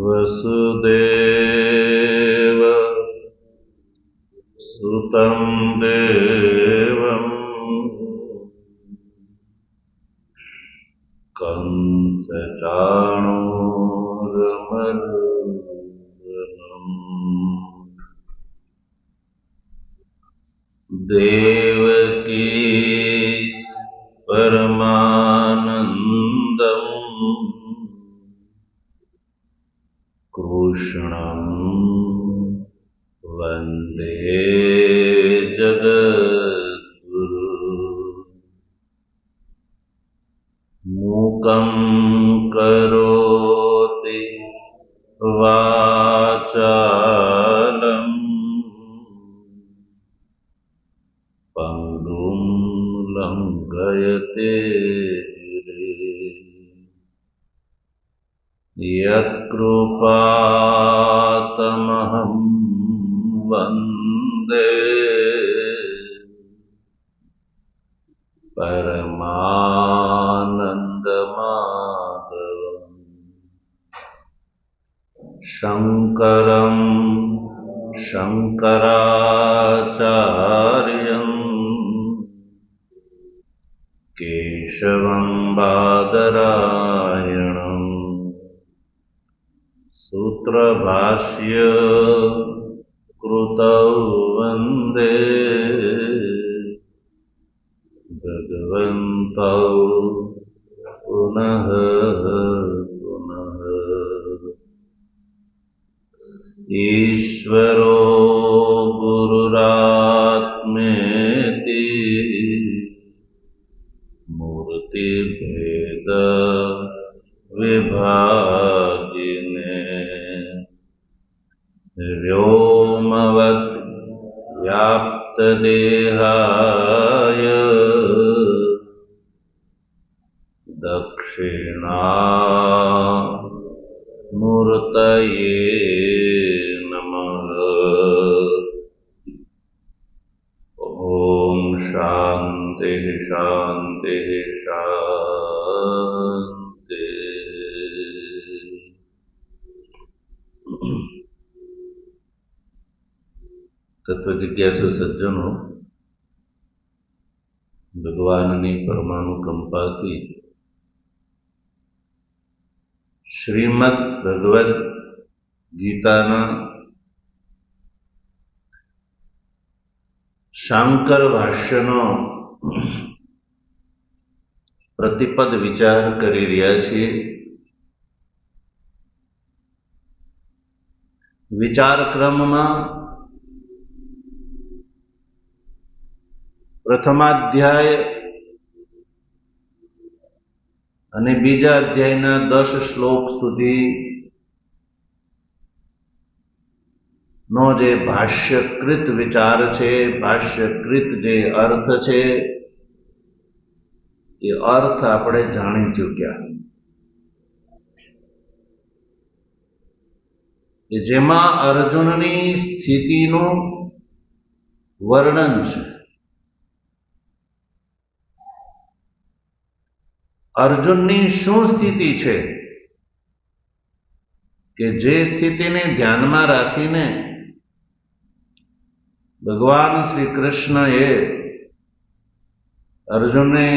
वसुदेव सुतं देवं कंसचाणूरमर्दनम् देवकी परमानन्दम् कृष्णं वन्दे जगद्गुरु। मूकं करोति वाचालं पङ्गुं लङ्घयते यत्कृपातमहं वन्दे परमानन्दमाधवम् शङ्करं शङ्कराचार्यं केशवं बादरायणम् सूत्रभाष्य कृतौ वन्दे भगवन्तौ पुनः पुनः। ईश्वरो गुरुरात्मेति मूर्तिभेद विभागिने व्योमवत् व्याप्तदेहाय दक्षिणामूर्तये नमः। ॐ शान्ति शान्ति शान्ति। तत्वजिज्ञासु सज्जनो, भगवाननी परमानुकंपाथी श्रीमद् भगवद गीताना शांकर भाष्यनो प्रतिपद विचार करी रह्या छीए। विचार क्रम में प्रथमाध्याय અને બીજા અધ્યાયના 10 શ્લોક સુધી નો જે ભાષ્યકૃત વિચાર છે, ભાષ્યકૃત જે અર્થ છે, એ અર્થ આપણે જાણી ચૂક્યા, જેમાં અર્જુનની સ્થિતિનું વર્ણન છે। अर्जुननी शू स्थिति है कि जे स्थिति ने ध्यान में राखीने भगवान श्री कृष्ण ए अर्जुन ने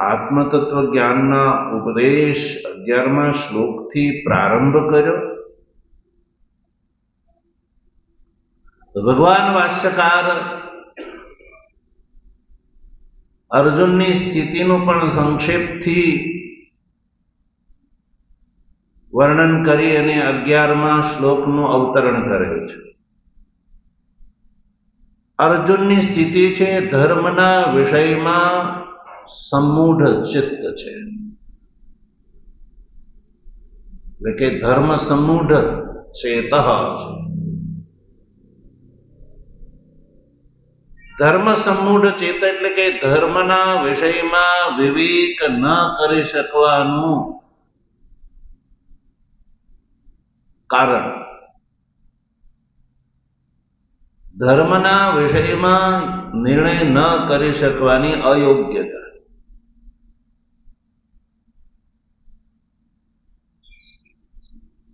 आत्मतत्व ज्ञान ना उपदेश 11मा श्लोक थी प्रारंभ कर्यो। तो भगवान भाष्यकार अर्जुननी स्थितिनु पण संक्षेपथी वर्णन करी अने 11मा श्लोकनु अवतरण करे छे। अर्जुननी स्थिति छे धर्मना विषयमां सम्मूढ़ चित्त छे, એટલે કે ધર્મ सम्मूढ़ चेतः छे। धर्म सम्मूढ़ चेत એટલે કે ધર્મના વિષયમાં વિવેક ન કરી શકવાનું કારણ, ધર્મના વિષયમાં નિર્ણય ન કરી શકવાની અયોગ્યતા।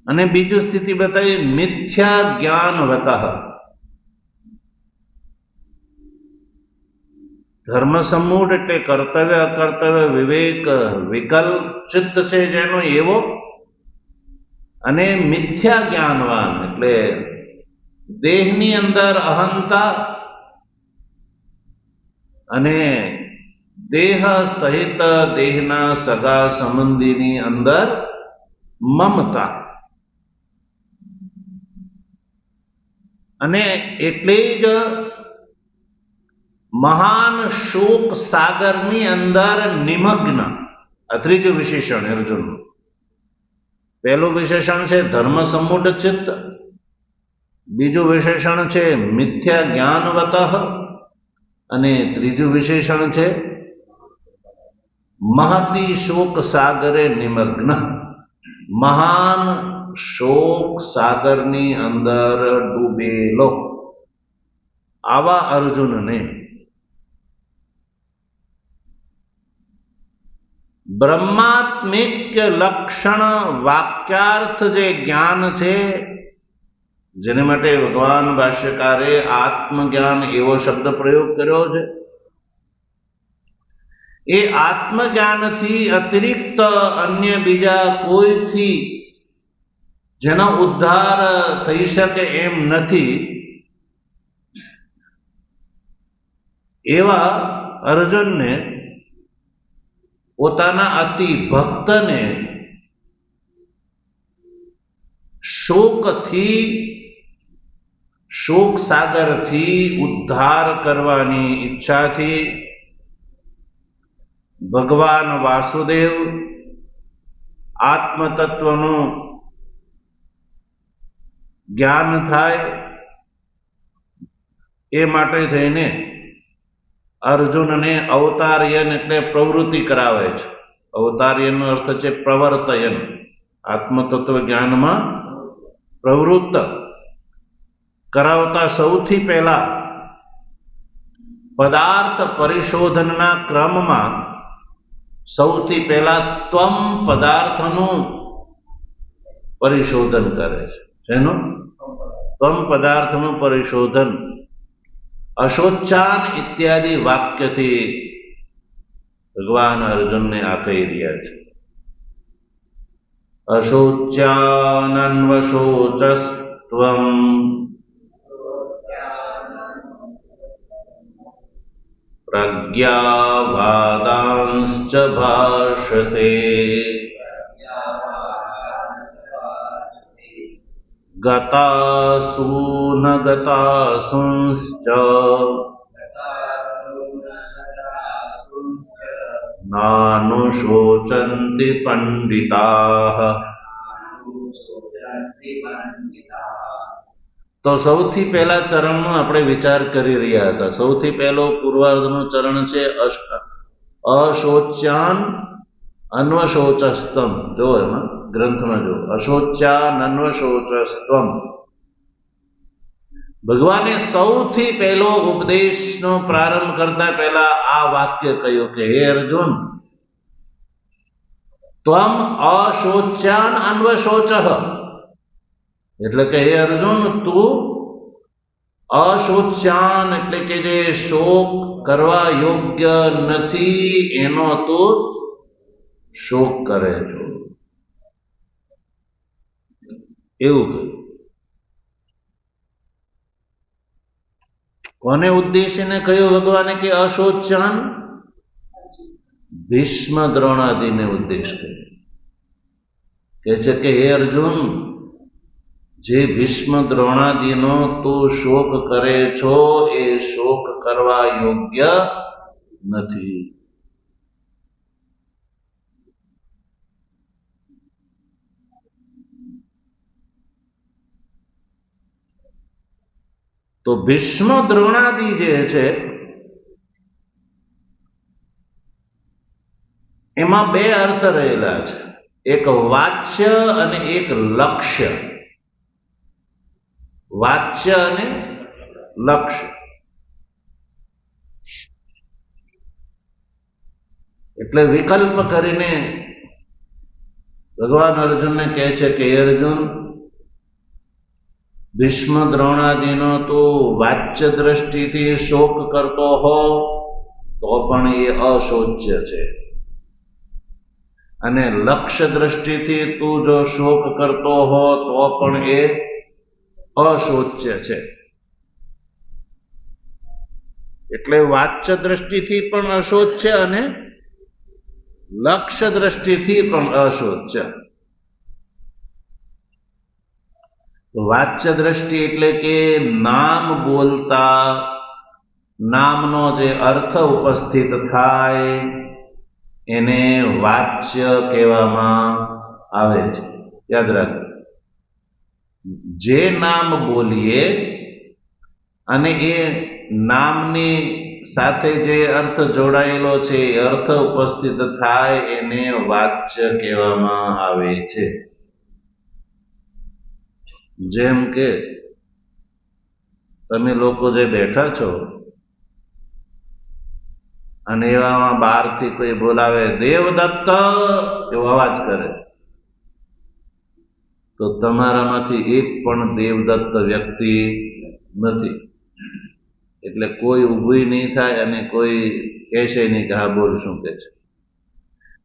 અને બીજું સ્થિતિ બતાવી મિથ્યા જ્ઞાનવતઃ, ધર્મ સમૂઢ એટલે કર્તવ્ય અકર્તવ્ય વિવેક વિકલ્પ ચિત્ત છે જેનો એવો, અને મિથ્યા જ્ઞાનવાન એટલે દેહની અંદર અહંતા અને દેહ સહિત દેહના સગા સંબંધીની અંદર મમતા, અને એટલે જ મહાન શોક સાગરની અંદર નિમગ્ન. આ ત્રીજું વિશેષણ અર્જુનનું. પહેલું વિશેષણ છે ધર્મ સમૂઢ ચિત્ત, બીજું વિશેષણ છે મિથ્યા જ્ઞાનવતઃ, અને ત્રીજું વિશેષણ છે મહતી શોક સાગરે નિમગ્ન. મહાન શોક સાગરની અંદર ડૂબેલો આવા અર્જુનને બ્રહ્માત્મિક લક્ષણ વાક્યાર્થ જે જ્ઞાન છે, જેને માટે ભગવાન ભાષ્યકારે આત્મજ્ઞાન એવો શબ્દ પ્રયોગ કર્યો છે, એ આત્મજ્ઞાનથી અતિરિક્ત અન્ય બીજા કોઈથી જેનો ઉદ્ધાર થઈ શકે એમ નથી, એવા અર્જુનને પોતાના અતિ ભક્તને શોકથી, શોક સાગરથી ઉદ્ધાર કરવાની ઈચ્છાથી ભગવાન વાસુદેવ આત્મતત્વનું જ્ઞાન થાય એ માટે થઈને અર્જુનને અવતારયન એટલે પ્રવૃત્તિ કરાવે છે. અવતારયનનો અર્થ છે પ્રવર્તયન, આત્મતત્વ જ્ઞાનમાં પ્રવૃત્ત કરાવતા સૌથી પહેલા પદાર્થ પરિશોધનના ક્રમમાં સૌથી પહેલા ત્વમ પદાર્થનું પરિશોધન કરે છે. જેનું ત્વમ પદાર્થનું પરિશોધન અશોચાન ઇત્યાદિ વાક્યથી ભગવાન અર્જુનને આપી રહ્યા છે. અશોચ્યાનન્વશોચસ્ત્વમ પ્રજ્ઞાવાદાંશ્ચ ભાષસે ગતાસુ ન ગતાસુંશ્ચ નાનુશોચન્તિ પંડિતાઃ. તો સૌથી પહેલા ચરણનો આપણે વિચાર કરી રહ્યા હતા. સૌથી પહેલો પૂર્વાર્ધનું ચરણ છે અશોચ્યાન અન્વશોચસ્તમ. જો એમાં ગ્રંથમાં જો અશોચ્યાન અન્વશોચસ્તમ. ભગવાને સૌથી પહેલો ઉપદેશનો પ્રારંભ કરતા પહેલા આ વાક્ય કહ્યું કે હે અર્જુન, ત્વમ અશોચ્યાન અન્વશોચઃ, એટલે કે હે અર્જુન, તું અશોચ્યાન એટલે કે જે શોક કરવા યોગ્ય નથી એનો તું શોક કરે છો, એવું કહ્યું. કોને ઉદ્દેશીને કહ્યું ભગવાને કે અશોચ્યાન? ભીષ્મ દ્રોણાદિને ઉદ્દેશ કર્યો. કે છે કે હે અર્જુન, જે ભીષ્મ દ્રોણાદિનો તું શોક કરે છો એ શોક કરવા યોગ્ય નથી. તો ભીષ્મ દ્રોણાદિ જે છે એમાં બે અર્થ રહેલા છે, એક વાચ્ય અને એક લક્ષ્ય. વાચ્ય અને લક્ષ્ય એટલે વિકલ્પ કરીને ભગવાન અર્જુનને કહે છે કે હે અર્જુન, ભીષ્મ દ્રોણાદિનો તું વાચ્ય દ્રષ્ટિથી શોક કરતો હો તો પણ એ અશોચ્ય છે, અને લક્ષ્ય દ્રષ્ટિથી તું જો શોક કરતો હો તો પણ એ અશોચ્ય છે. એટલે વાચ્ય દ્રષ્ટિથી પણ અશોચ્ય અને લક્ષ્ય દ્રષ્ટિથી પણ અશોચ્ય. વાચ્ય દ્રષ્ટિ એટલે કે નામ બોલતા નામનો જે અર્થ ઉપસ્થિત થાય એને વાચ્ય કહેવામાં આવે છે. યાદ રાખો, જે નામ બોલીએ અને એ નામની સાથે જે અર્થ જોડાયેલો છે એ અર્થ ઉપસ્થિત થાય એને વાચ્ય કહેવામાં આવે છે. જેમ કે તમે લોકો જે બેઠા છો અને એવામાં બહારથી કોઈ બોલાવે દેવદત્ત એવો અવાજ કરે, તો તમારામાંથી એક પણ દેવદત્ત વ્યક્તિ નથી. એટલે કોઈ ઊભું નહીં થાય અને કોઈ કહેશે નહીં કે હા બોલ શું કે છે.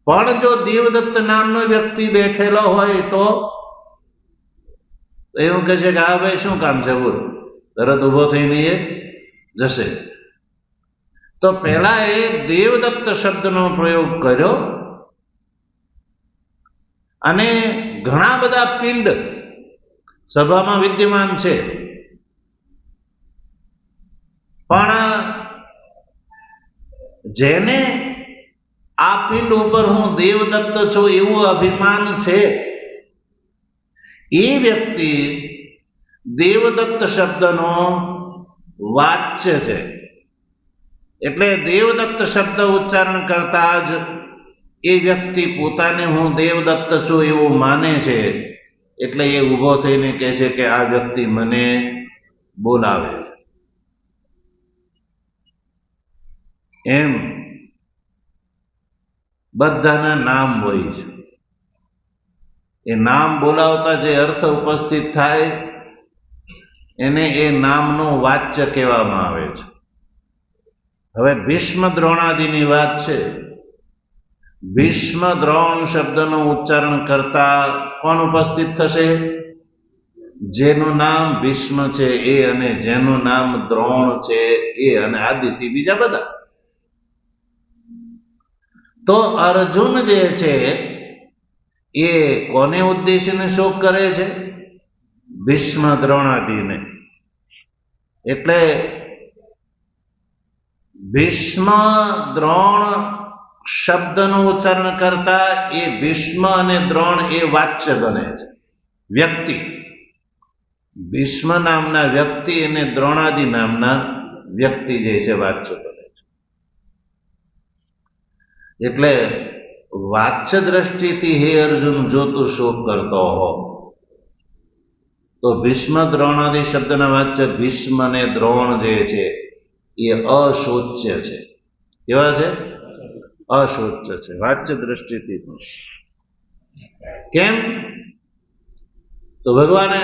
પણ જો દેવદત્ત નામનો વ્યક્તિ બેઠેલો હોય તો એવું કહે છે કે હા ભાઈ શું કામ છે બોલ, તરત ઊભો થઈને એ જશે. તો પહેલા એ દેવદત્ત શબ્દનો પ્રયોગ કર્યો અને ઘણા બધા પિંડ સભામાં વિદ્યમાન છે, પણ જેને આ પિંડ ઉપર હું દેવદત્ત છું એવું અભિમાન છે એ વ્યક્તિ દેવદત્ત શબ્દનો વાચ્ય છે. એટલે દેવદત્ત શબ્દ ઉચ્ચારણ કરતા જ એ વ્યક્તિ પોતાને હું દેવદત્ત છું એવું માને છે. એટલે એ ઊભો થઈને કહે છે કે આ વ્યક્તિ મને બોલાવે છે. એમ બધાના નામ હોય છે. એ નામ બોલાવતા જે અર્થ ઉપસ્થિત થાય એને એ નામનો વાચ્ય કહેવામાં આવે છે. હવે ભીષ્મ દ્રોણાદિની વાત છે. ભીષ્મ દ્રોણ શબ્દનું ઉચ્ચારણ કરતા કોણ ઉપસ્થિત થશે? જેનું નામ ભીષ્મ છે એ, અને જેનું નામ દ્રોણ છે એ, અને આદિથી બીજા બધા. તો અર્જુન જે છે એ કોને ઉદ્દેશીને શોક કરે છે? ભીષ્મ દ્રોણાદિને. એટલે ભીષ્મ દ્રોણ શબ્દનું ઉચ્ચારણ કરતા એ ભીષ્મ અને દ્રોણ એ વાચ્ય બને છે, વ્યક્તિ. ભીષ્મ નામના વ્યક્તિ અને દ્રોણાદિ નામના વ્યક્તિ જે છે વાચ્ય બને છે. એટલે વાચ્ય દ્રષ્ટિથી હે અર્જુન જો તું શોક કરતો હો તો ભીષ્મ દ્રોણાદિ શબ્દના વાચ્ય ભીષ્મ અને દ્રોણ જે છે એ અશોચ્ય છે. કેવા છે? અશોચ્ય છે વાચ્ય દ્રષ્ટિથી. કેમ? તો ભગવાને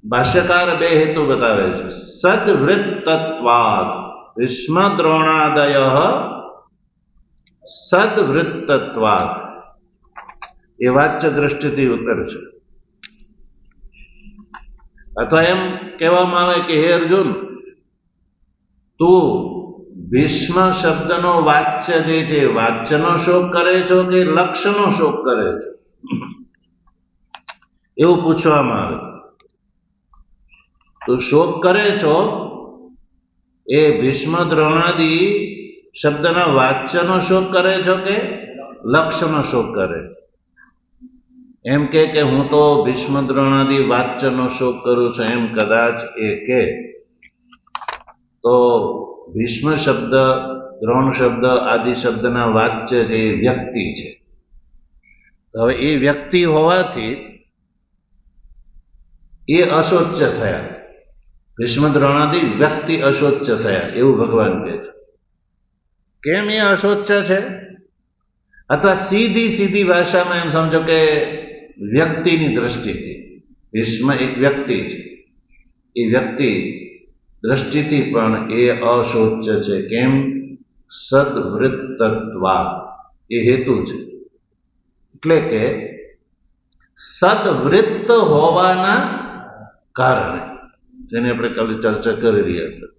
ભાષ્યકાર બે હેતુ બતાવે છે. સદવૃત્તત્વાદ ભીષ્મ દ્રોણાદય સદવૃત્તત્વાદ એ વાચ્ય દ્રષ્ટિથી ઉત્તર છે. અથવા એમ કહેવામાં આવે કે હે અર્જુન, તું ભીષ્મ શબ્દનો વાચ્ય જે છે વાચ્યનો શોક કરે છો કે લક્ષ્યનો શોક કરે છે, એવું પૂછવામાં આવે. તું શોક કરે છો એ ભીષ્મ દ્રોણાદિ શબ્દના વાચ્યનો શોક કરે છો કે લક્ષ્યનો શોક કરે? એમ કે હું તો ભીષ્મ દ્રોણાદિ વાચ્યનો શોક કરું છું એમ કદાચ એ કે, તો ભીષ્મ શબ્દ દ્રોણ શબ્દ આદિ શબ્દના વાચ્ય જે વ્યક્તિ છે, હવે એ વ્યક્તિ હોવાથી એ અશોચ્ય થયા. ભીષ્મ દ્રોણાદિ વ્યક્તિ અશોચ્ય થયા એવું ભગવાન કહે છે. કેમ એ અશોચ્ય છે? અથવા સીધી સીધી ભાષામાં એમ સમજો કે વ્યક્તિની દ્રષ્ટિથી ભીષ્મ એક વ્યક્તિ છે, એ વ્યક્તિ દ્રષ્ટિથી પણ એ અશોચ્ય છે. કેમ? સદવૃત્તત્વા એ હેતુ છે. એટલે કે સદવૃત્ત હોવાના કારણે, જેને આપણે કાલે ચર્ચા કરી રહ્યા હતા,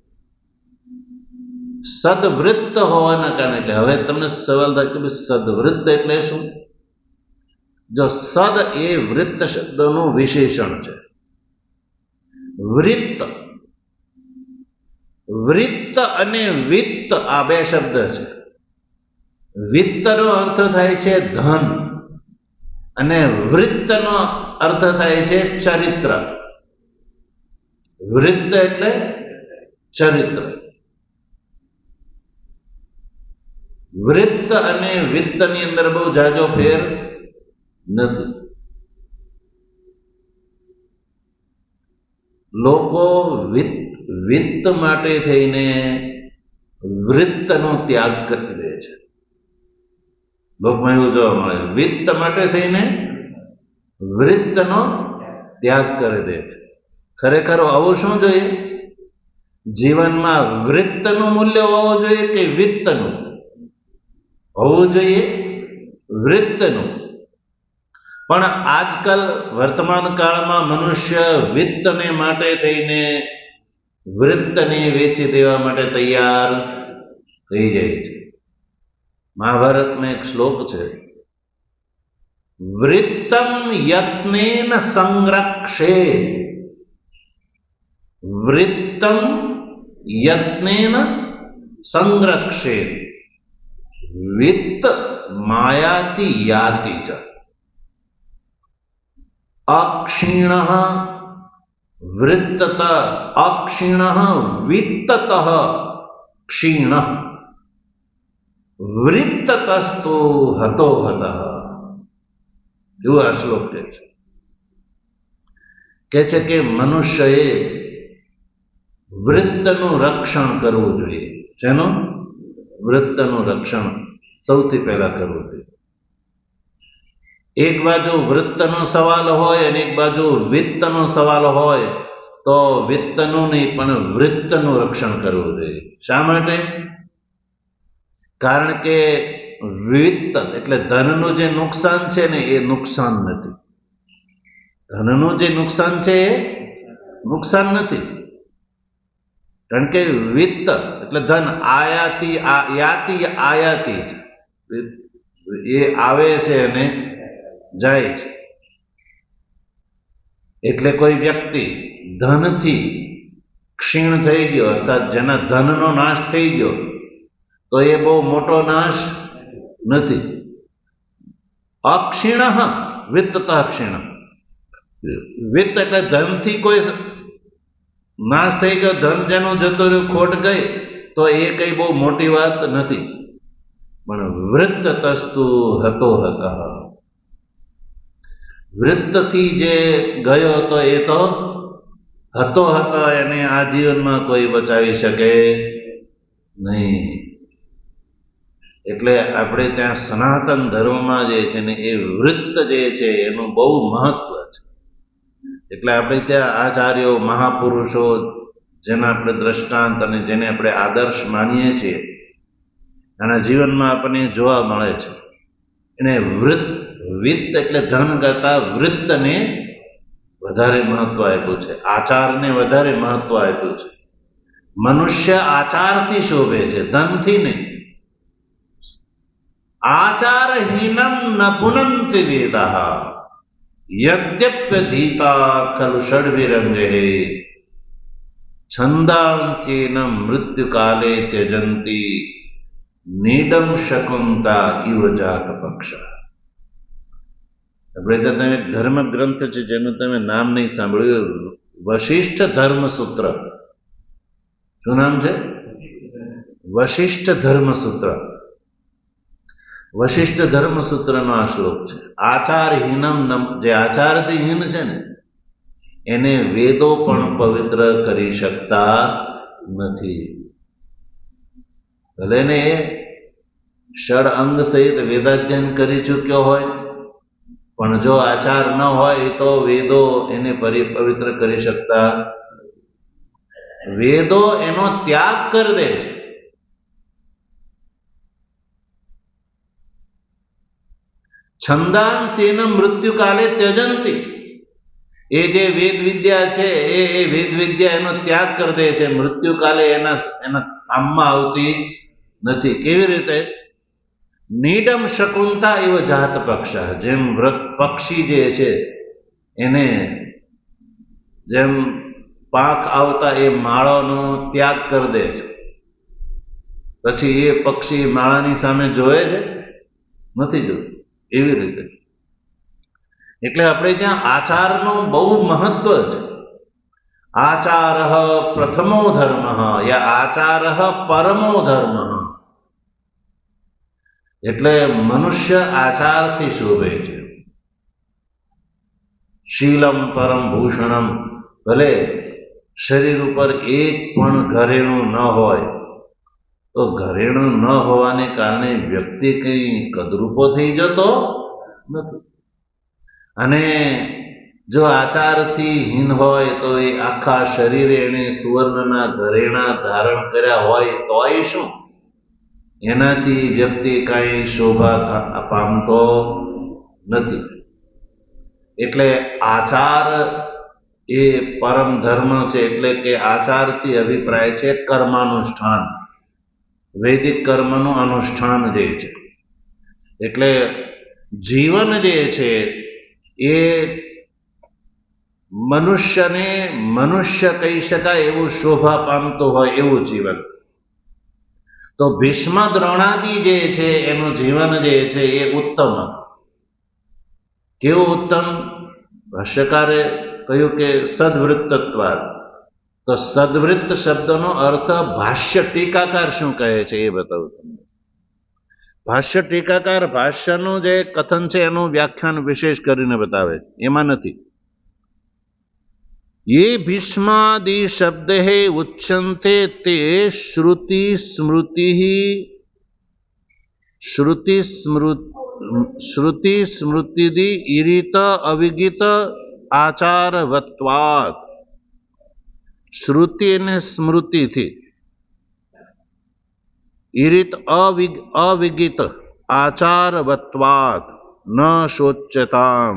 સદવૃત્ત હોવાના કારણે. એટલે હવે તમને સવાલ થાય કે સદવૃત્ત એટલે શું? જો સદ એ વૃત્ત શબ્દનું વિશેષણ છે. વૃત્ત, વૃત્ત અને વિત્ત આ બે શબ્દ છે. વિત્તનો અર્થ થાય છે ધન અને વૃત્તનો અર્થ થાય છે ચરિત્ર. વૃત્ત એટલે ચરિત્ર. વૃત્ત અને વિત્તની અંદર બહુ જાજો ફેર નથી. લોકો વિત્ત માટે થઈને વૃત્તનો ત્યાગ કરી દે છે. લોકમાં એવું જોવા મળે, વિત્ત માટે થઈને વૃત્તનો ત્યાગ કરી દે છે. ખરેખર આવું શું જોઈએ? જીવનમાં વૃત્તનું મૂલ્ય હોવું જોઈએ કે વિત્તનું? હોવું જોઈએ વૃત્તનું. પણ આજકાલ વર્તમાન કાળમાં મનુષ્ય વિત્તને માટે થઈને વૃત્તને વેચી દેવા માટે તૈયાર થઈ જાય છે. મહાભારતમાં એક શ્લોક છે, વૃત્તમ યત્નેન સંરક્ષેત. વૃત્તમ યત્નેન સંરક્ષેત વિત્ત માયાતિ યાતિ ચ. અક્ષીણ વૃત્તત અક્ષીણ વિત્તત ક્ષીણ વૃત્તતસ્તુ હતો હત. એવું આ શ્લોક કહે છે કે મનુષ્યએ વૃત્તનું રક્ષણ કરવું જોઈએ. શેનું? વૃત્તનું રક્ષણ સૌથી પહેલા કરવું જોઈએ. એક બાજુ વૃત્તનો સવાલ હોય અને એક બાજુ વિત્તનો સવાલ હોય તો વિત્તનું નહીં પણ વૃત્તનું રક્ષણ કરવું જોઈએ. શા માટે? કારણ કે વિત્ત એટલે ધનનું જે નુકસાન છે ને એ નુકસાન નથી. ધનનું જે નુકસાન છે એ નુકસાન નથી. કારણ કે વિત્ત એટલે ધન આયાતી યાતિ આયાતી છે, એ આવે છે અને જાય છે. એટલે કોઈ વ્યક્તિ ધનથી ક્ષીણ થઈ ગયો, અર્થાત જેના ધનનો નાશ થઈ ગયો, તો એ બહુ મોટો નાશ નથી. અક્ષીણ વિત્તત ક્ષીણ. વિત્ત એટલે ધનથી કોઈ નાશ થઈ ગયો, ધન જેનું જતું રહ્યું, ખોટ ગઈ, તો એ કઈ બહુ મોટી વાત નથી. પણ વૃત્તતસ્તુ હતો હત. વૃત્તથી જે ગયો તો એ તો હતો હતો, એને આ જીવનમાં કોઈ બચાવી શકે નહીં. એટલે આપણે ત્યાં સનાતન ધર્મમાં જે છે ને એ વૃત્ત જે છે એનું બહુ મહત્વ છે. એટલે આપણે ત્યાં આચાર્યો, મહાપુરુષો, જેના આપણે દ્રષ્ટાંત અને જેને આપણે આદર્શ માનીએ છીએ, આના જીવનમાં આપણને જોવા મળે છે. એને વિત્ત એટલે ધન કરતા વૃત્તને વધારે મહત્વ આપ્યું છે, આચારને વધારે મહત્વ આપ્યું છે. મનુષ્ય આચારથી શોભે છે, ધનથી નહીં. આચારહીનમ ન પુનંતિ વેદાઃ યદ્યપ્યધીતા ખલુ ષડ્વિરંગે છંદાંસ્યેન મૃત્યુકાલે ત્યજંતી નીડમ શકુંતા ઇવ જાત પક્ષ. આપણે ત્યાં એક ધર્મ ગ્રંથ છે જેનું તમે નામ નહીં સાંભળ્યું, વશિષ્ઠ ધર્મસૂત્ર. શું નામ છે? વશિષ્ઠ ધર્મસૂત્ર. વશિષ્ઠ ધર્મસૂત્રનો આ શ્લોક છે. આચારહીનમ, જે આચારથી હીન છે ને એને વેદો પણ પવિત્ર કરી શકતા નથી. ભલે ને ષડ અંગ સહિત વેદાધ્યયન કરી ચૂક્યો હોય, પણ જો આચાર ન હોય તો વેદો એને પવિત્ર કરી શકતા. વેદો એનો ત્યાગ કરી દે છે. છંદાંસેન મૃત્યુકાલે ત્યજંતી, એ જે વેદ વિદ્યા છે એ વેદ વિદ્યા એનો ત્યાગ કરી દે છે, મૃત્યુકાલે એના કામમાં આવતી નથી. કેવી રીતે? નીડમ શકુંતા એવ જાત પક્ષા, જેમ પક્ષી જે છે એને જેમ પાંખ આવતા એ માળાનો ત્યાગ કરી દે છે, પછી એ પક્ષી માળાની સામે જોયે છે? નથી જોતું. એવી રીતે એટલે આપણે ત્યાં આચારનું બહુ મહત્વ છે. આચાર પ્રથમો ધર્મ યા આચાર પરમો ધર્મ. એટલે મનુષ્ય આચારથી શોભે છે. શીલમ પરમ ભૂષણમ, ભલે શરીર ઉપર એક પણ ઘરેણું ન હોય તો ઘરેણું ન હોવાને કારણે વ્યક્તિ કઈ કદરૂપો થઈ જતો નથી. અને જો આચારથી હીન હોય તો એ આખા શરીરે એને સુવર્ણના ઘરેણા ધારણ કર્યા હોય તોય શું, એનાથી વ્યક્તિ કાંઈ શોભા પામતો નથી. એટલે આચાર એ પરમ ધર્મ છે. એટલે કે આચારથી અભિપ્રાય છે કર્માનુષ્ઠાન, વૈદિક કર્મનું અનુષ્ઠાન જે છે. એટલે જીવન જે છે એ મનુષ્યને મનુષ્ય કહી શકાય એવું શોભા પામતું હોય એવું જીવન. તો ભીષ્મ દ્રોણાદિ જે છે એનું જીવન જે છે એ ઉત્તમ. કેવું ઉત્તમ? ભાષ્યકારે કહ્યું કે સદવૃત્તત્વાદ. તો સદવૃત્ત શબ્દનો અર્થ ભાષ્ય ટીકાકાર શું કહે છે એ બતાવું તમને. ભાષ્ય ટીકાકાર ભાષ્યનું જે કથન છે એનું વ્યાખ્યાન વિશેષ કરીને બતાવે છે, એમાં નથી. ये भीष्मादि शब्द है उच्यन्ते ते श्रुति स्मृति ईरित अविगित आचारवत्वात्. श्रुति અને સ્મૃતિથી ઈરિત અવિગિત આચારવત્વાत् ન શોચ્યતામ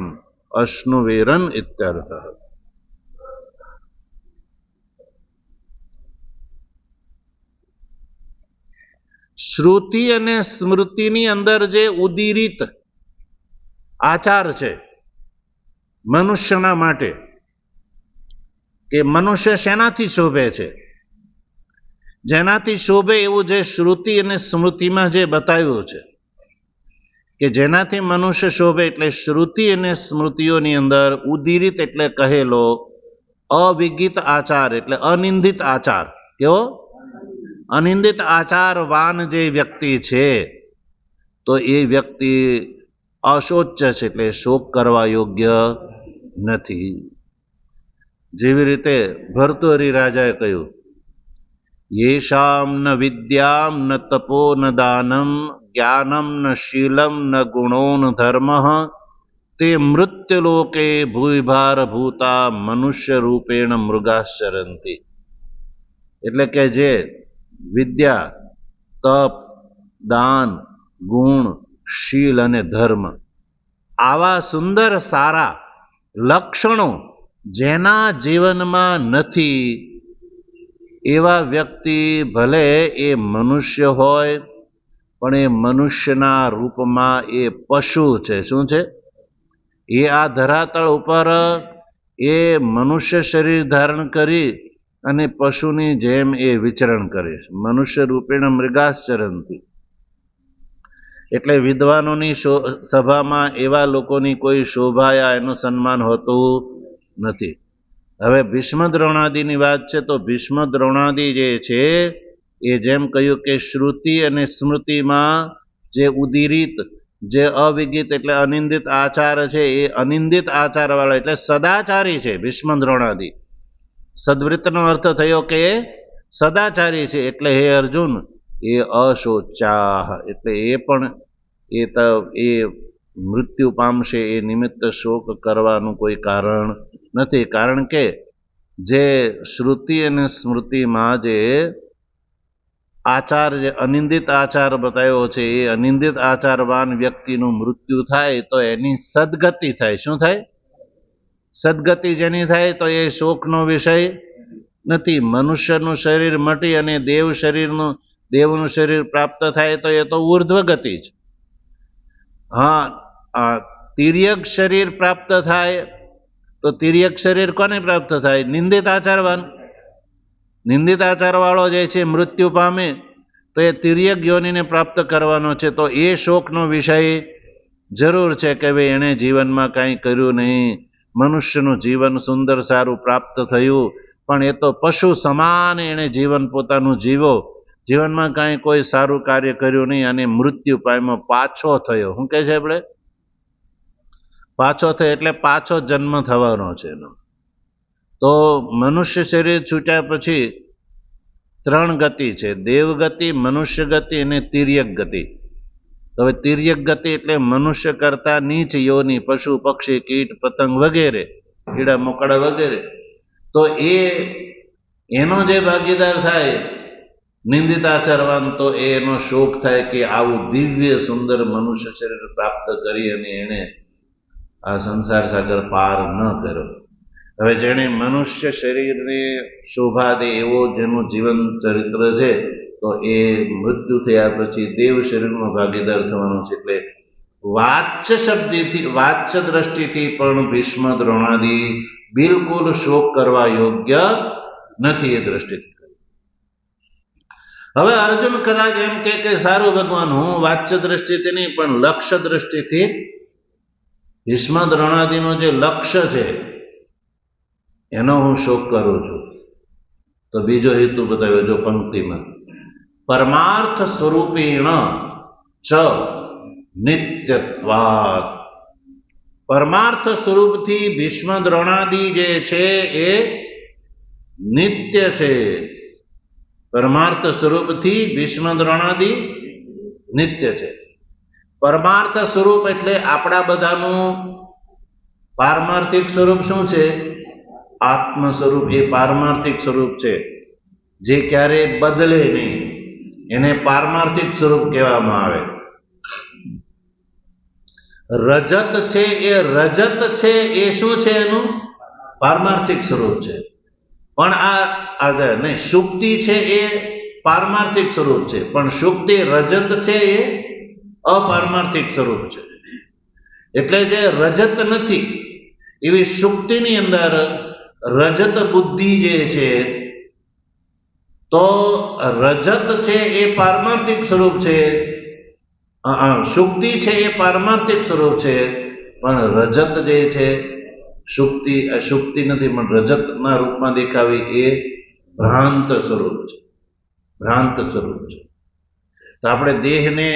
અશ્નુવેરન ઇત્યર્થ. શ્રુતિ અને સ્મૃતિની અંદર જે ઉદીરિત આચાર છે મનુષ્યના માટે, કે મનુષ્ય શેનાથી શોભે છે, જેનાથી શોભે એવું જે શ્રુતિ અને સ્મૃતિમાં જે બતાવ્યું છે કે જેનાથી મનુષ્ય શોભે, એટલે શ્રુતિ અને સ્મૃતિઓની અંદર ઉદીરિત એટલે કહેલો, અવિગિત આચાર એટલે અનિંદિત આચાર. કેવો? અનિંદિત આચારવાન જે વ્યક્તિ છે તો એ વ્યક્તિ અશોચ્ય છે, એટલે શોક કરવા યોગ્ય નથી. જેવી રીતે ભર્તૃહરિ રાજાએ કહ્યું, યેષામ ન વિદ્યામ ન તપો ન દાનમ જ્ઞાનમ ન શીલમ ન ગુણો ન ધર્મ તે મૃત્યુલોકે ભૂભાર ભૂતા મનુષ્ય રૂપેણ મૃગાશ્ચરંતી. એટલે કે જે વિદ્યા, તપ, દાન, ગુણ, શીલ અને ધર્મ આવા સુંદર સારા લક્ષણો જેના જીવનમાં નથી, એવા વ્યક્તિ ભલે એ મનુષ્ય હોય પણ એ મનુષ્યના રૂપમાં એ પશુ છે. શું છે? એ આ ધરાતળ ઉપર એ મનુષ્ય શરીર ધારણ કરી અને પશુની જેમ એ વિચરણ કરે છે. મનુષ્ય રૂપેણ મૃગાશ્ચરંતી. એટલે વિદ્વાનોની સભામાં એવા લોકોની કોઈ શોભા યા એનું સન્માન હોતું નથી. હવે ભીષ્મ દ્રોણાદિની વાત છે તો ભીષ્મ દ્રોણાદિ જે છે એ જેમ કહ્યું કે શ્રુતિ અને સ્મૃતિમાં જે ઉદીરિત, જે અવિગિત એટલે અનિંદિત આચાર છે એ અનિંદિત આચાર વાળા એટલે સદાચારી છે ભીષ્મ દ્રોણાદિ. સદવૃત્તનો અર્થ થયો કે સદાચારી છે. એટલે હે અર્જુન, એ અશોચાહ, એટલે એ પણ એ મૃત્યુ પામશે એ નિમિત્ત શોક કરવાનું કોઈ કારણ નથી. કારણ કે જે શ્રુતિ અને સ્મૃતિમાં જે આચાર, જે અનિંદિત આચાર બતાવ્યો છે, એ અનિંદિત આચારવાન વ્યક્તિનું મૃત્યુ થાય તો એની સદગતિ થાય. શું થાય? સદગતિ જેની થાય તો એ શોકનો વિષય નથી. મનુષ્યનું શરીર મટી અને દેવનું શરીર પ્રાપ્ત થાય તો એ તો ઉર્ધ્વ ગતિ જ. હા, તિર્યક શરીર પ્રાપ્ત થાય તો તિર્યક શરીર કોને પ્રાપ્ત થાય? નિંદિત આચારવાન. નિંદિત આચાર વાળો જે છે મૃત્યુ પામે તો એ તિર્યક યોનિને પ્રાપ્ત કરવાનો છે. તો એ શોકનો વિષય જરૂર છે કે ભાઈ એણે જીવનમાં કાંઈ કર્યું નહીં, મનુષ્યનું જીવન સુંદર સારું પ્રાપ્ત થયું, પણ એ તો પશુ સમાન એણે જીવન પોતાનું જીવનમાં કાંઈ કોઈ સારું કાર્ય કર્યું નહીં અને મૃત્યુ પામ્યો, પાછો થયો. શું કહે છે આપણે? પાછો થયો એટલે પાછો જન્મ થવાનો છે એનો. તો મનુષ્ય શરીર છૂટ્યા પછી 3 ગતિ છે: દેવગતિ, મનુષ્ય ગતિ અને તિર્યક ગતિ. તો હવે તિર્યક ગતિ એટલે મનુષ્ય કરતા નીચ યોની, પશુ પક્ષી કીટ પતંગ વગેરે, કીડા મકોડા વગેરે. તો એનો જે ભાગીદાર થાય નિંદિત આચરવાન, તો એનો શોક થાય કે આવું દિવ્ય સુંદર મનુષ્ય શરીર પ્રાપ્ત કરી અને એને આ સંસાર સાગર પાર ન કર્યો. હવે જેણે મનુષ્ય શરીરને શોભા દે એવો જેનું જીવન ચરિત્ર છે, તો એ મૃત્યુ થયા પછી દેવ શરીરનો ભાગીદાર થવાનો છે. એટલે વાચ્ય દ્રષ્ટિથી પણ ભીષ્મ દ્રોણાદિ બિલકુલ શોક કરવા યોગ્ય નથી. એ દ્રષ્ટિથી હવે અર્જુન કદાચ એમ કે સારું ભગવાન, હું વાચ્ય દ્રષ્ટિથી નહીં પણ લક્ષ્ય દ્રષ્ટિથી ભીષ્મ દ્રોણાદિનો જે લક્ષ્ય છે એનો હું શોક કરું છું. તો બીજો હેતુ બતાવ્યો જો પંક્તિમાં: પરમાર્થ સ્વરૂપેણ ચ નિત્યત્વાત. પરમાર્થ સ્વરૂપથી ભીષ્મ દ્રોણાદિ જે છે એ નિત્ય છે. પરમાર્થ સ્વરૂપથી ભીષ્મ દ્રોણાદિ નિત્ય છે. પરમાર્થ સ્વરૂપ એટલે આપણા બધાનું પારમાર્થિક સ્વરૂપ શું છે? આત્મ સ્વરૂપ. એ પારમાર્થિક સ્વરૂપ છે જે ક્યારેય બદલે નહીં, એને પારમાર્થિક સ્વરૂપ કહેવામાં આવે. રજત છે એ શું છે? એનું પારમાર્થિક સ્વરૂપ છે. પણ આ નહીં, સુક્તિ છે એ પારમાર્થિક સ્વરૂપ છે, પણ સુક્તિ રજત છે એ અપારમાર્થિક સ્વરૂપ છે. એટલે જે રજત નથી એવી સુક્તિની અંદર રજત બુદ્ધિ જે છે, તો રજત છે એ પારમાર્થિક સ્વરૂપ છે, સુક્તિ છે એ પારમાર્થિક સ્વરૂપ છે, પણ રજત જે છે સુક્તિ નથી પણ રજતના રૂપમાં દેખાવી એ ભ્રાંત સ્વરૂપ છે. ભ્રાંત સ્વરૂપ છે. તો આપણે દેહને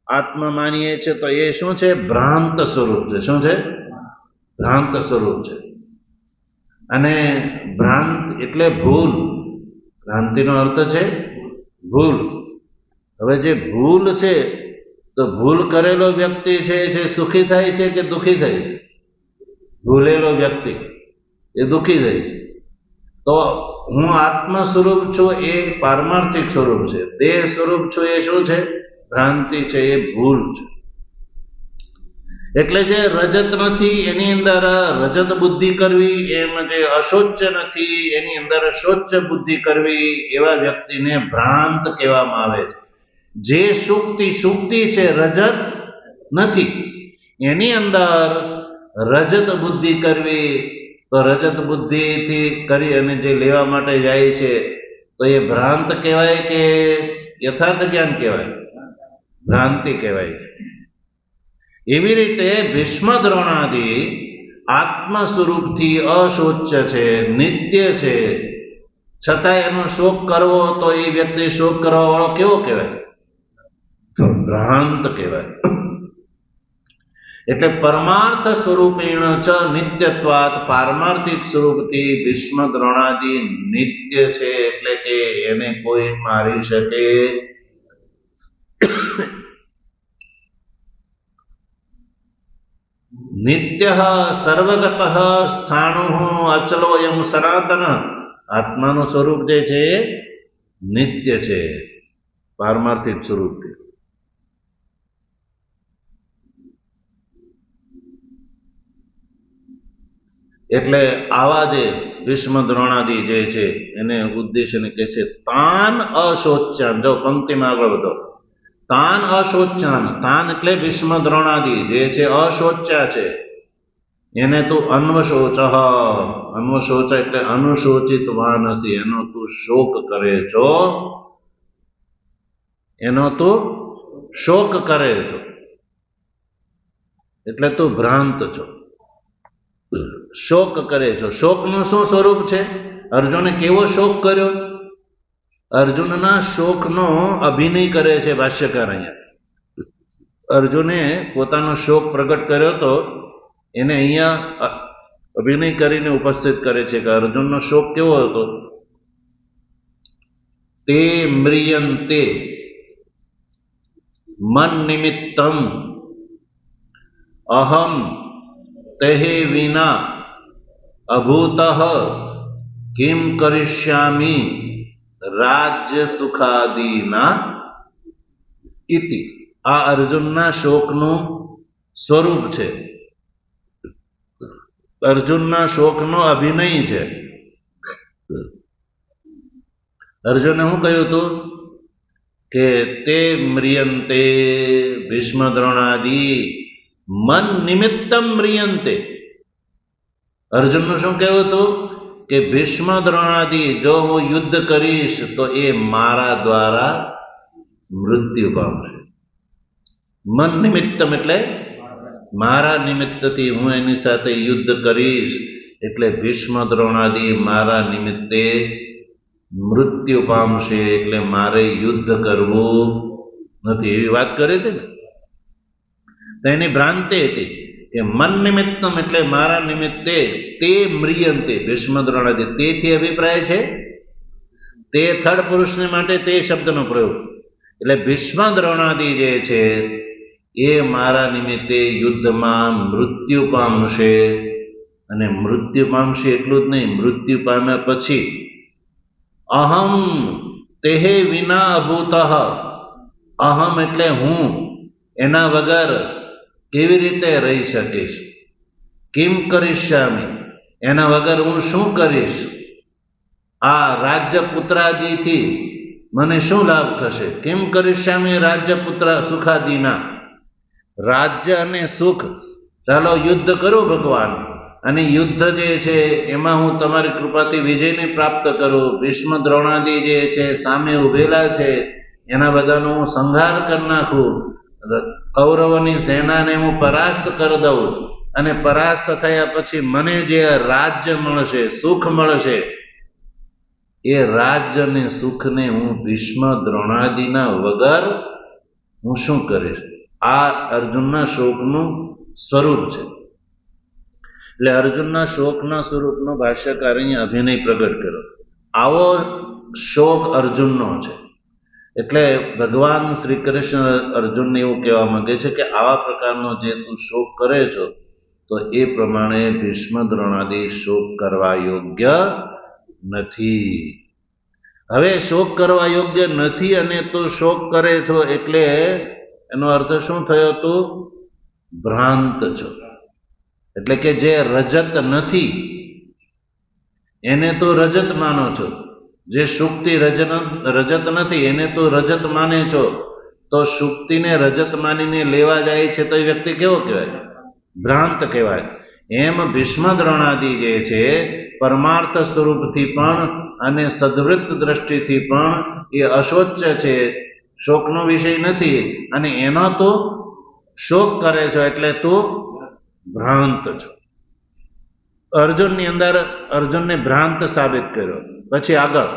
આત્મા માનીએ છીએ તો એ શું છે? ભ્રાંત સ્વરૂપ છે. શું છે? ભ્રાંત સ્વરૂપ છે. અને ભ્રાંત એટલે ભૂલ. ભ્રાંતિનો અર્થ છે ભૂલ. હવે જે ભૂલ છે, તો ભૂલ કરેલો વ્યક્તિ છે જે સુખી થાય છે કે દુઃખી થાય છે? ભૂલેલો વ્યક્તિ એ દુઃખી થાય છે. તો હું આત્મ સ્વરૂપ છું એ પારમાર્થિક સ્વરૂપ છે. દેહ સ્વરૂપ છું એ શું છે? ભ્રાંતિ છે, એ ભૂલ છે. એટલે જે રજત નથી એની અંદર રજત બુદ્ધિ કરવી, એમ જે અશોચ નથી એની અંદર શોચ બુદ્ધિ કરવી, એવા વ્યક્તિને ભ્રાંત કહેવામાં આવે છે. જે સુક્તિ છે, રજત નથી, એની અંદર રજત બુદ્ધિ કરવી, તો રજત બુદ્ધિથી કરી અને જે લેવા માટે જાય છે તો એ ભ્રાંત કહેવાય કે યથાર્થ જ્ઞાન કહેવાય? ભ્રાંતિ કહેવાય. એવી રીતે ભીષ્મ દ્રોણાદિ આત્મ સ્વરૂપથી અશોચ્ય છે, નિત્ય છે, છતાં એનો શોક કરવો તો એ વ્યક્તિ શોક કરવા વાળો કેવો કહેવાય? ભ્રાંત કહેવાય. એટલે પરમાર્થ સ્વરૂપેણ ચ નિત્યત્વાત, પારમાર્થિક સ્વરૂપથી ભીષ્મ દ્રોણાદિ નિત્ય છે, એટલે કે એને કોઈ મારી શકે. નિત્ય સર્વગત સ્થાણુ અચલોયમ સનાતન, આત્માનું સ્વરૂપ જે છે નિત્ય છે પારમાર્થિક સ્વરૂપથી. એટલે આવા જે ભીષ્મ દ્રોણાદિ જે છે એને ઉદ્દેશને કહે છે તાન અશોચ્યાન. જો પંક્તિમાં આગળ વધો. તાન અશોચ્યાન, તાન એટલે ભીષ્મ દ્રોણાદિ જે છે અશોચ્યા છે, એને તું અન્વશોચ, અન્વશોચ એટલે અનુશોચિત માનસી, એનો તું શોક કરે છો, એનો તું શોક કરે છો, એટલે તું ભ્રાંત છો, શોક કરે છો. શોકનું શું સ્વરૂપ છે? અર્જુને કેવો શોક કર્યો? અર્જુનના શોકનો અભિનય કરે છે ભાષ્યકાર અહીંયા. અર્જુને પોતાનો શોક પ્રગટ કર્યો તો એને અહીંયા અભિનય કરીને ઉપસ્થિત કરે છે કે અર્જુનનો શોક કેવો હતો? તે મ્રિયંતે મન નિમિત્તમ અહમ તેહે વિના અભૂતઃ કિમ કરિષ્યામિ રાજ્ય સુખાદિના ઇતિ. આ અર્જુનના શોકનું સ્વરૂપ છે, અર્જુનના શોકનો અભિનય છે. અર્જુને શું કહ્યું હતું કે તે મ્રિયંતે ભીષ્મ દ્રોણાદિ મન નિમિત્તમ મ્રિયંતે. અર્જુનનું શું કહેવું હતું કે ભીષ્મ દ્રોણાદિ જો હું યુદ્ધ કરીશ તો એ મારા દ્વારા મૃત્યુ પામશે. મન નિમિત્તમ એટલે મારા નિમિત્તથી હું એની સાથે યુદ્ધ કરીશ, એટલે ભીષ્મ દ્રોણાદિ મારા નિમિત્તે મૃત્યુ પામશે, એટલે મારે યુદ્ધ કરવું નથી, એવી વાત કરી હતી ને. તો એની ભ્રાંતિ હતી કે મન નિમિત્તમ એટલે મારા નિમિત્તે તે મ્રિયંતે ભીષ્મ દ્રોણાદિ. તેથી અભિપ્રાય છે તે થર્ડ પુરુષને માટે તે શબ્દનો પ્રયોગ. એટલે ભીષ્મ દ્રોણાદિ જે છે એ મારા નિમિત્તે યુદ્ધમાં મૃત્યુ પામશે, અને મૃત્યુ પામશે એટલું જ નહીં, મૃત્યુ પામ્યા પછી અહમ તેહે વિના અભૂતઃ, અહમ એટલે હું, એના વગર કેવી રીતે રહી શકીશ? કિમ કરિષ્યામિ, એના વગર હું શું કરીશ? આ રાજ્ય પુત્રાદિથી મને શું લાભ થશે? કિમ કરિષ્યામિ રાજ્ય પુત્ર સુખાદિના, રાજ્ય અને સુખ, ચાલો યુદ્ધ કરો ભગવાન, અને યુદ્ધ જે છે એમાં હું તમારી કૃપાથી વિજયને પ્રાપ્ત કરું. ભીષ્મ દ્રોણાદિ જે છે સામે ઉભેલા છે એના બધાનો હું સંહાર કરી નાખું, કૌરવોની સેનાને હું પરાસ્ત કરી દઉં, અને પરાસ્ત થયા પછી મને જે રાજ્ય મળશે, સુખ મળશે, એ રાજ્ય અને સુખને હું ભીષ્મ દ્રોણાદિના વગર હું શું કરીશ? આ અર્જુનના શોકનું સ્વરૂપ છે. એટલે અર્જુનના શોકના સ્વરૂપનો ભાષ્યકાર અહીંયા અભિનય પ્રગટ કર્યો. આવો શોક અર્જુનનો છે. એટલે ભગવાન શ્રી કૃષ્ણ અર્જુનને એવું કહેવા માંગે છે કે આવા પ્રકારનો જે તું શોક કરે છો તો એ પ્રમાણે ભીષ્મ દ્રોણાદિ શોક કરવા યોગ્ય નથી. હવે શોક કરવા યોગ્ય નથી અને તું શોક કરે છો એટલે એનો અર્થ શું થયો? તું ભ્રાંત છો. એટલે કે જે રજત નથી એને તું રજત માનો છો, જે સુક્તિ રજત નથી એને તું રજત માને છો. તો સુક્તિને રજત માનીને લેવા જાય છે તો એ વ્યક્તિ કેવો કહેવાય? ભ્રાંત કહેવાય. એમ ભીષ્મ દ્રોણાદિ જે છે પરમાર્થ સ્વરૂપથી પણ અને સદવૃત્ત દ્રષ્ટિથી પણ એ અશોચ્ય છે, શોકનો વિષય નથી, અને એનો તું શોક કરે છો એટલે તું ભ્રાંત છો. અર્જુનની અંદર અર્જુનને ભ્રાંત સાબિત કર્યો. પછી આગળ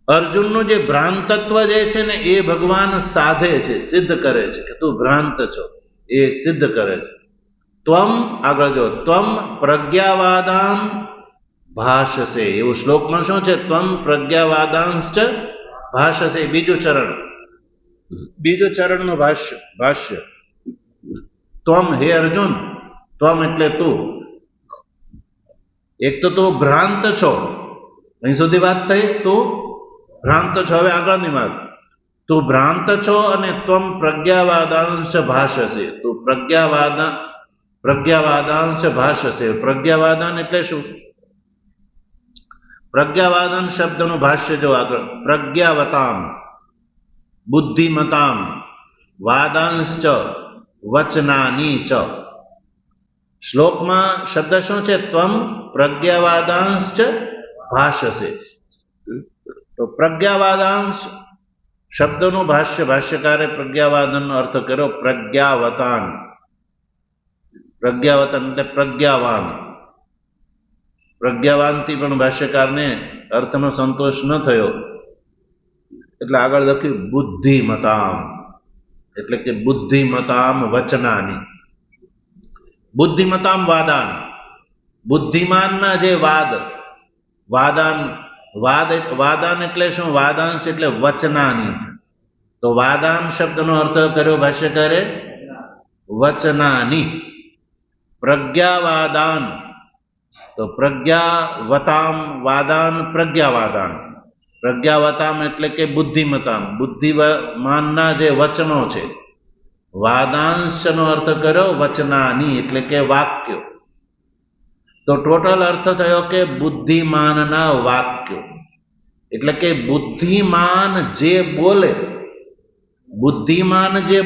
અર્જુનનું જે ભ્રાંતત્વ જે છે ને એ ભગવાન સાધે છે, સિદ્ધ કરે છે કે તું ભ્રાંત છો, એ સિદ્ધ કરે છે. ત્વમ, આગળ જો, ત્વમ પ્રજ્ઞાવાદાન ભાષસે, એવું શ્લોકમાં શું છે? ત્વમ પ્રજ્ઞાવાદાંશ્ચ ભાષસે, બીજું ચરણનું ભાષ્ય. ત્વમ, હે અર્જુન, ત્વમ એટલે તું. એક તો તું ભ્રાંત છો, અહીં સુધી વાત થઈ, તું ભ્રાંત છો. હવે આગળની વાત, તું ભ્રાંત છો અને ત્વમ પ્રજ્ઞાવાદાંશ ભાષસે, તું પ્રજ્ઞાવાદાંશ ભાષસે. પ્રજ્ઞાવાદાન એટલે શું? પ્રજ્ઞાવાદાન શબ્દનું ભાષ્ય જો આગળ, પ્રજ્ઞાવતામ બુદ્ધિમતામ વાદાંશ્ચ વચનાની ચ. શ્લોકમાં શબ્દ શું છે? ત્વમ પ્રજ્ઞાવાદાંશ્ચ ભાષસે. તો પ્રજ્ઞાવાદાંશ શબ્દનું ભાષ્યકારે પ્રજ્ઞાવાદનનો અર્થ કર્યો પ્રજ્ઞાવતાન. પ્રજ્ઞાવતન એટલે પ્રજ્ઞાવાન. પ્રજ્ઞાવાનથી પણ ભાષ્યકારને અર્થનો સંતોષ ન થયો એટલે આગળ લખ્યું બુદ્ધિમતામ, એટલે કે બુદ્ધિમતામ વચનાની. બુદ્ધિમતામ વાદાન, બુદ્ધિમાનના જે વાદાન એટલે શું? વાદાંશ એટલે વચનાની. તો વાદાન શબ્દનો અર્થ કર્યો ભાષ્યકારે વચનાની. પ્રજ્ઞાવાદાન, તો પ્રજ્ઞાવતામ વાદાન પ્રજ્ઞાવાદાન. પ્રજ્ઞાવતામ એટલે કે બુદ્ધિમતામ, બુદ્ધિમાનના જે વચનો છે. વાદાંશનો અર્થ કર્યો વચનાની એટલે કે વાક્યો. તો ટોટલ અર્થ થયો કે બુદ્ધિમાનના વાક્યો, એટલે કે બુદ્ધિમાન જે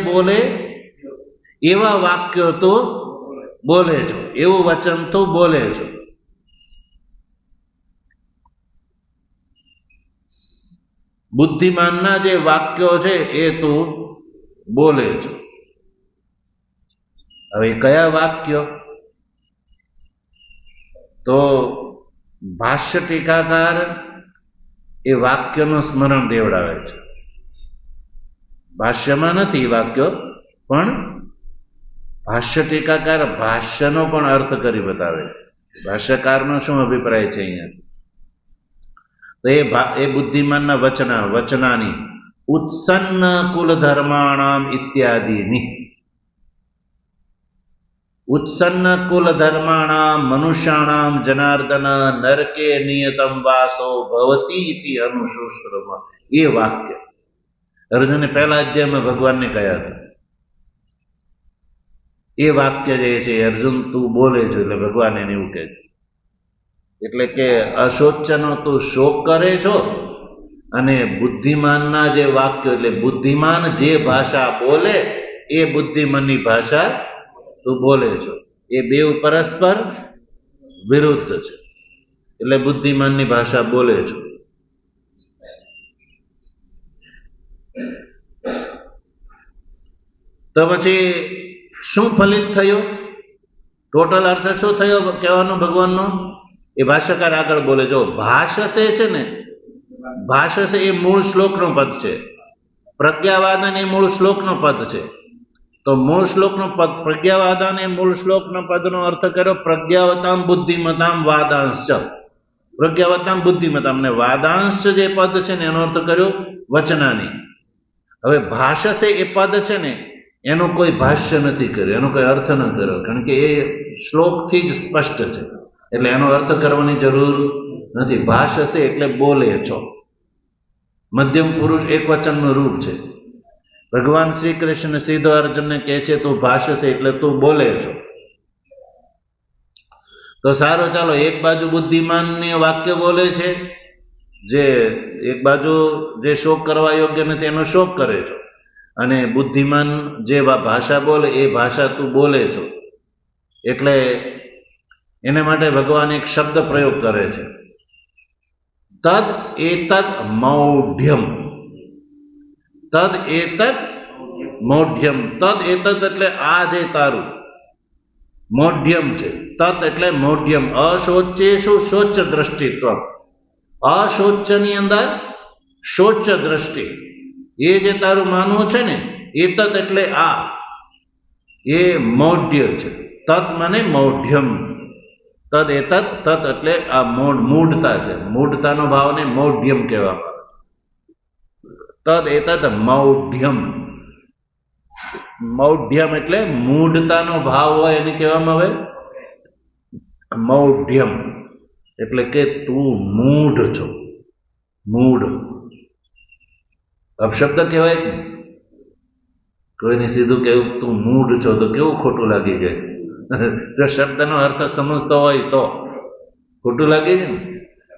બોલે એવા વાક્યો તો બોલે છો, એવું વચન તો બોલે છો. બુદ્ધિમાનના જે વાક્યો છે એ તું બોલે છો. હવે કયા વાક્યો? તો ભાષ્ય ટીકાકાર એ વાક્યનું સ્મરણ દેવડાવે છે. ભાષ્યમાં નથી વાક્યો, પણ ભાષ્ય ટીકાકાર ભાષ્યનો પણ અર્થ કરી બતાવે છે. ભાષ્યકારનો શું અભિપ્રાય છે અહીંયા? તો એ બુદ્ધિમાનના વચનાની ઉત્સન્ન કુલ ધર્માણામ ઇત્યાદિની. ઉત્સન્ન કુલ ધર્માણામ મનુષ્યાણામ જનાર્દન નરકે નિયતમ વાસો ભવતી ઇતિ અનુશુશ્રમ. એ વાક્ય અર્જુને પહેલા અધ્યાયમાં ભગવાનને કહ્યા હતા. એ વાક્ય જે છે અર્જુન તું બોલે છો, એટલે ભગવાન એને એવું કહે છે. એટલે કે અશોચનો તું શોક કરે છો, અને બુદ્ધિમાનના જે વાક્યો એટલે બુદ્ધિમાન જે ભાષા બોલે એ બુદ્ધિમાનની ભાષા તું બોલે છો. એ બેઉ પરસ્પર વિરુદ્ધ છે, એટલે બુદ્ધિમાનની ભાષા બોલે છો. તો પછી શું ફલિત થયું? ટોટલ અર્થ શું થયો કહેવાનો ભગવાનનો? એ ભાષ્યકાર આગળ બોલે. જો ભાષસે છે ને, ભાષસે એ મૂળ શ્લોકનો પદ છે. પ્રજ્ઞાવાદન એ મૂળ શ્લોકનો પદ છે. તો મૂળ શ્લોકનો પદ પ્રજ્ઞાવાદન એ મૂળ શ્લોકનો પદનો અર્થ કર્યો પ્રજ્ઞાવતામ બુદ્ધિમતામ વાદાંશ. પ્રજ્ઞાવતામ બુદ્ધિમતામ ને વાદાંશ જે પદ છે ને એનો અર્થ કર્યો વચનાની. હવે ભાષસે એ પદ છે ને એનો કોઈ ભાષ્ય નથી કર્યો, એનો કોઈ અર્થ ન કર્યો, કારણ કે એ શ્લોકથી જ સ્પષ્ટ છે, એટલે એનો અર્થ કરવાની જરૂર નથી. ભાષસે એટલે બોલે છો. મધ્યમ પુરુષ એક વચનનું રૂપ છે. ભગવાન શ્રી કૃષ્ણ સીધો અર્જુનને કહે છે તું ભાષસે એટલે તું બોલે છો. તો સારું, ચાલો, એક બાજુ બુદ્ધિમાનની વાક્ય બોલે છે, જે એક બાજુ જે શોક કરવા યોગ્ય નથી એનો શોક કરે છો, અને બુદ્ધિમાન જે ભાષા બોલે એ ભાષા તું બોલે છો. એટલે એને માટે ભગવાન એક શબ્દ પ્રયોગ કરે છે, તદ એતદ મૌઢ્યમ. તદ એતદ મૌઢ્યમ. તદ એતદ એટલે આ જે તારું મૌઢ્યમ છે. તદ એટલે મૌઢ્યમ. અશોચેષુ શોચ દ્રષ્ટિત્વ. અશોચની અંદર શોચ દ્રષ્ટિ, એ જે તારું માનવું છે ને એતત એટલે આ, એ મૌઢ્ય છે. તત મને મૌઢ્યમ, તદ એતત, તત એટલે આ મૂઢતા છે. મૂઢતાનો ભાવને મૌઢ્યમ કહેવામાં આવે. તદ એતત મૌઢ્યમ. મૌઢ્યમ એટલે મૂઢતાનો ભાવ હોય એને કહેવામાં આવે મૌઢ્યમ. એટલે કે તું મૂઢ છો. મૂઢ અપશબ્દ કહેવાય. કોઈને સીધું કેવું તું મૂઢ છો તો કેવું ખોટું લાગી જાય. જો શબ્દનો અર્થ સમજતો હોય તો ખોટું લાગે છે ને.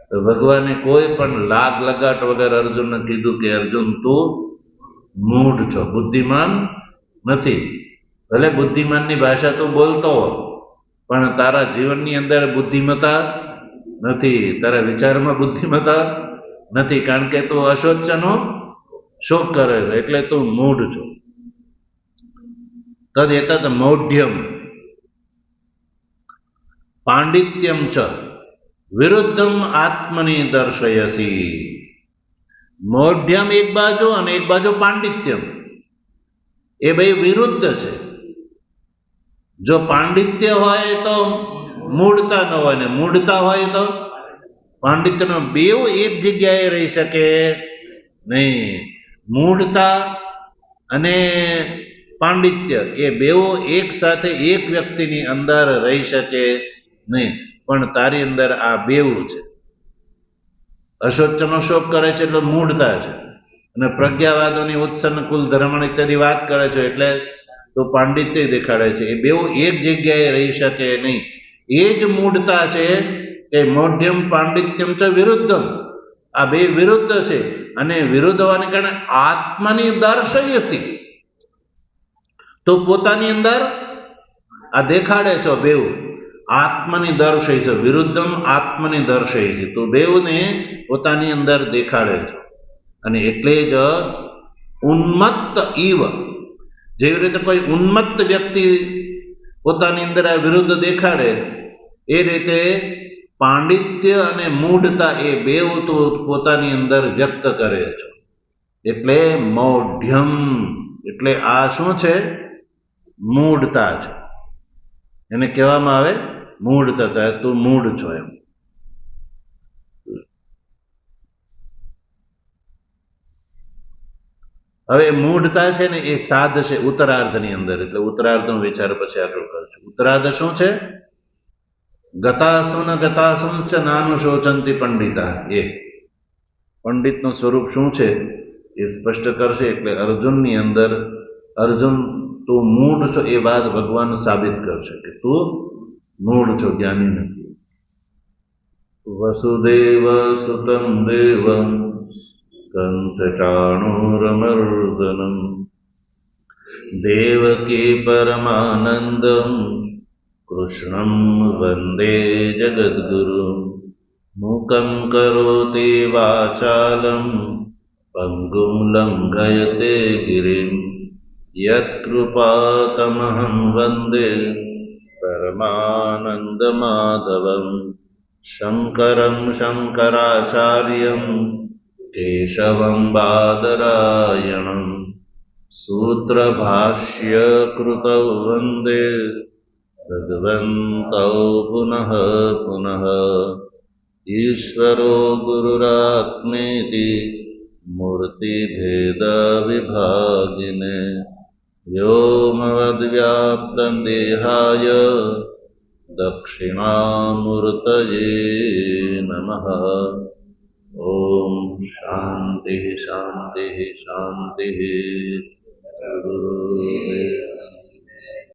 તો ભગવાને કોઈ પણ લાગ લગાટ વગર અર્જુનને કીધું કે અર્જુન તું મૂઢ છો, બુદ્ધિમાન નથી. ભલે બુદ્ધિમાનની ભાષા તું બોલતો હો, પણ તારા જીવનની અંદર બુદ્ધિમત્તા નથી, તારા વિચારમાં બુદ્ધિમત્તા નથી, કારણ કે તું અશોચનો શોક કરે છે, એટલે તું મૂઢ છો. તદ એતદ મૌઢ્યમ પાંડિત્યમ ચ વિરુદ્ધમ આત્મની દર્શયસી. મૌઢ્યમ એક બાજુ અને એક બાજુ પાંડિત્યમ, એ બે વિરુદ્ધ છે. જો પાંડિત્ય હોય તો મૂઢતા ન હોય, ને મૂઢતા હોય તો પાંડિત્યનો. બેવ એક જગ્યાએ રહી શકે નહીં. મૂઢતા અને પાંડિત્ય એ બેવ એક સાથે એક વ્યક્તિની અંદર રહી શકે નહીં. પણ તારી અંદર આ બેવું છે. અશોચનો શોક કરે છે એટલે મૂઢતા છે, અને પ્રજ્ઞાવાદોની ઉત્સન્ન કુલ ધર્મણ ઇત્યાદિ વાત કરે છે એટલે તો પાંડિત્ય દેખાડે છે. એ બેવું એક જગ્યાએ રહી શકે નહીં. એ જ મૂઢતા છે કે મૌઢ્યમ પાંડિત્યમ છે વિરુદ્ધમ. આ બે વિરુદ્ધ છે, અને વિરુદ્ધ હોવાને કારણે આત્માની દર્શયસી, તો પોતાની અંદર આ દેખાડે છો. બેવું આત્મની દર્શય છે. વિરુદ્ધમ આત્મની દર્શય છે. તો બેવને પોતાની અંદર દેખાડે છે. અને એટલે જ ઉન્મત્ત ઈવ, જેવી રીતે કોઈ ઉન્મત્ત વ્યક્તિ પોતાની અંદર આ વિરુદ્ધ દેખાડે, એ રીતે પાંડિત્ય અને મૂઢતા એ બેવ તો પોતાની અંદર વ્યક્ત કરે છે. એટલે મૌઢ્યમ એટલે આ શું છે? મૂઢતા છે. એને કહેવામાં આવે મૂઢતા. તું મૂઢ છો એમ. હવે મૂઢતા છે ને એ સાધ છે ઉત્તરાર્ધની અંદર. એટલે ઉત્તરાર્ધનો વિચાર પછી આગળ કરશું. ઉત્તરાર્ધ શું છે? ગતાસુન ગતાસુન ચ નાનું શોચંતી પંડિતા. એ પંડિતનું સ્વરૂપ શું છે એ સ્પષ્ટ કરશે. એટલે અર્જુનની અંદર અર્જુન તું મૂઢ છો એ વાત ભગવાન સાબિત કરશે કે તું મૂઢ છો, જ્ઞાની નથી. વસુદેવ સુતમ દેવમ કંસચાણૂરમર્દનમ દેવકી પરમાનંદમ કૃષ્ણમ વંદે જગદ્ગુરુ મૂકં કરોતિ વાચાલમ પંગું લંઘયતે ગિરિમ યત્કૃપાતમહં વંદે પરમાનંદમાધવમ શંકરં શંકરાચાર્યં કેશવં બાદરાયણં સૂત્રભાષ્યકૃતૌ વંદે ભગવन्तૌ પુનઃ પુનઃ ઈશ્વરો ગુરુરાત્મેતિ મૂર્તિભેદવિભાગિને વ્યોમવદ્વ્યાપ્तं દેહાય દક્ષિણામૂર્તયે નમઃ. ઓમ શાંતિ શાંતિ શાંતિ. ગુરુદેવ